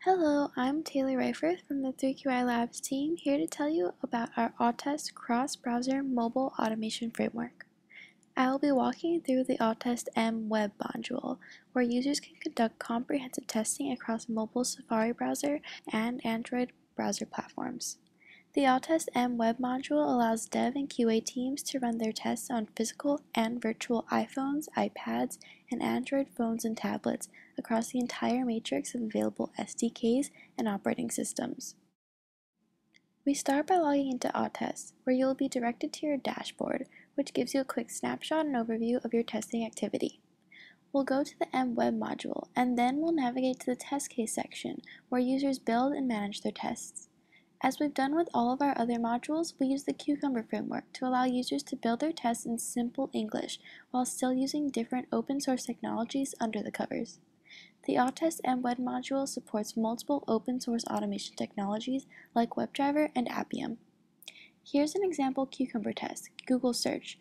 Hello, I'm Taylor Reifert from the 3QI Labs team, here to tell you about our Awetest cross-browser mobile automation framework. I will be walking through the Awetest mWeb module, where users can conduct comprehensive testing across mobile Safari browser and Android browser platforms. The Awetest mWeb module allows dev and QA teams to run their tests on physical and virtual iPhones, iPads, and Android phones and tablets across the entire matrix of available SDKs and operating systems. We start by logging into Awetest, where you will be directed to your dashboard, which gives you a quick snapshot and overview of your testing activity. We'll go to the mWeb module, and then we'll navigate to the test case section, where users build and manage their tests. As we've done with all of our other modules, we use the Cucumber framework to allow users to build their tests in simple English while still using different open source technologies under the covers. The Awetest mWeb module supports multiple open source automation technologies like WebDriver and Appium. Here's an example Cucumber test, Google search.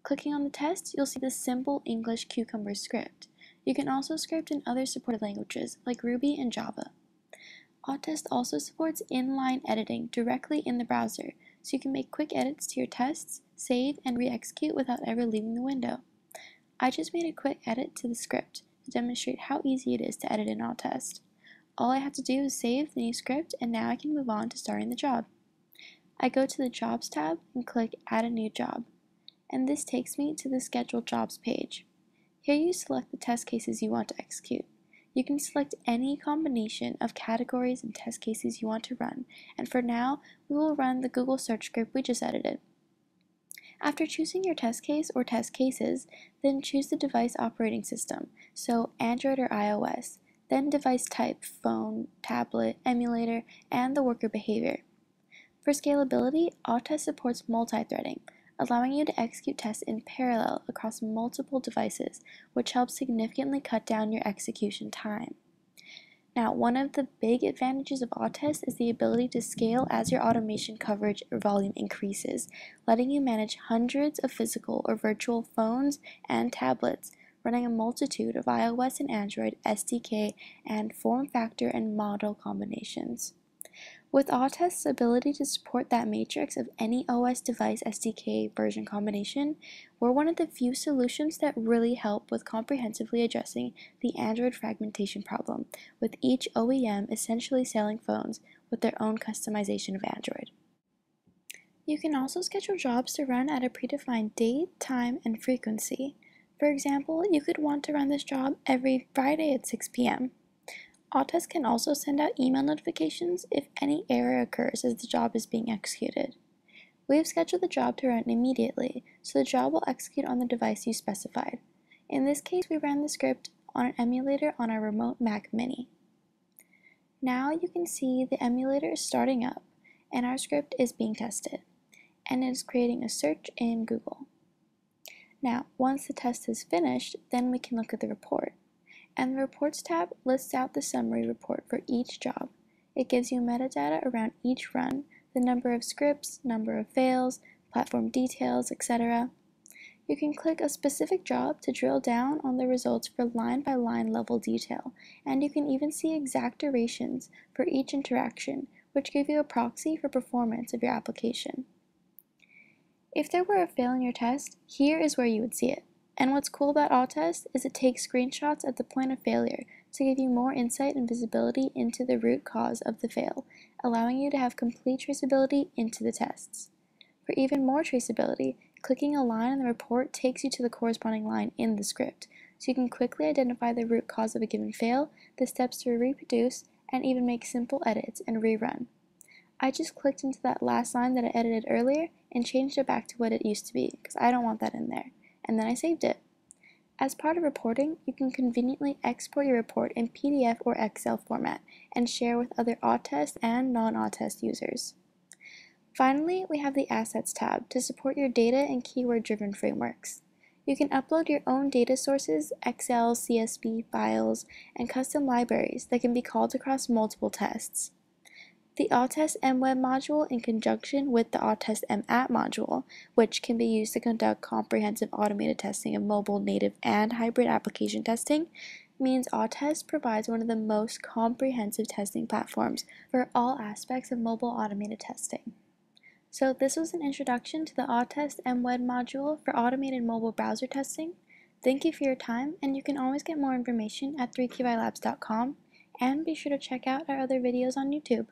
Clicking on the test, you'll see the simple English Cucumber script. You can also script in other supported languages like Ruby and Java. Awetest also supports inline editing directly in the browser, so you can make quick edits to your tests, save, and re-execute without ever leaving the window. I just made a quick edit to the script to demonstrate how easy it is to edit in Awetest. All I have to do is save the new script, and now I can move on to starting the job. I go to the Jobs tab and click Add a New Job, and this takes me to the Scheduled Jobs page. Here you select the test cases you want to execute. You can select any combination of categories and test cases you want to run, and for now, we will run the Google search script we just edited. After choosing your test case or test cases, then choose the device operating system, so Android or iOS, then device type, phone, tablet, emulator, and the worker behavior. For scalability, Awetest supports multi-threading, allowing you to execute tests in parallel across multiple devices, which helps significantly cut down your execution time. Now, one of the big advantages of Awetest is the ability to scale as your automation coverage or volume increases, letting you manage hundreds of physical or virtual phones and tablets, running a multitude of iOS and Android SDK and form factor and model combinations. With Awetest's ability to support that matrix of any OS device SDK version combination, we're one of the few solutions that really help with comprehensively addressing the Android fragmentation problem, with each OEM essentially selling phones with their own customization of Android. You can also schedule jobs to run at a predefined date, time, and frequency. For example, you could want to run this job every Friday at 6 p.m. Awetest can also send out email notifications if any error occurs as the job is being executed. We have scheduled the job to run immediately, so the job will execute on the device you specified. In this case, we ran the script on an emulator on our remote Mac Mini. Now you can see the emulator is starting up, and our script is being tested, and it is creating a search in Google. Now, once the test is finished, then we can look at the report. And the Reports tab lists out the summary report for each job. It gives you metadata around each run, the number of scripts, number of fails, platform details, etc. You can click a specific job to drill down on the results for line-by-line level detail, and you can even see exact durations for each interaction, which give you a proxy for performance of your application. If there were a fail in your test, here is where you would see it. And what's cool about Awetest is it takes screenshots at the point of failure to give you more insight and visibility into the root cause of the fail, allowing you to have complete traceability into the tests. For even more traceability, clicking a line in the report takes you to the corresponding line in the script, so you can quickly identify the root cause of a given fail, the steps to reproduce, and even make simple edits and rerun. I just clicked into that last line that I edited earlier and changed it back to what it used to be, because I don't want that in there. And then I saved it. As part of reporting, you can conveniently export your report in PDF or Excel format and share with other Awetest and non-Awetest users. Finally, we have the Assets tab to support your data and keyword-driven frameworks. You can upload your own data sources, Excel, CSV files, and custom libraries that can be called across multiple tests. The Awetest mWeb module, in conjunction with the Awetest mApp module, which can be used to conduct comprehensive automated testing of mobile, native, and hybrid application testing, means Awetest provides one of the most comprehensive testing platforms for all aspects of mobile automated testing. So this was an introduction to the Awetest mWeb module for automated mobile browser testing. Thank you for your time, and you can always get more information at 3QILabs.com, and be sure to check out our other videos on YouTube.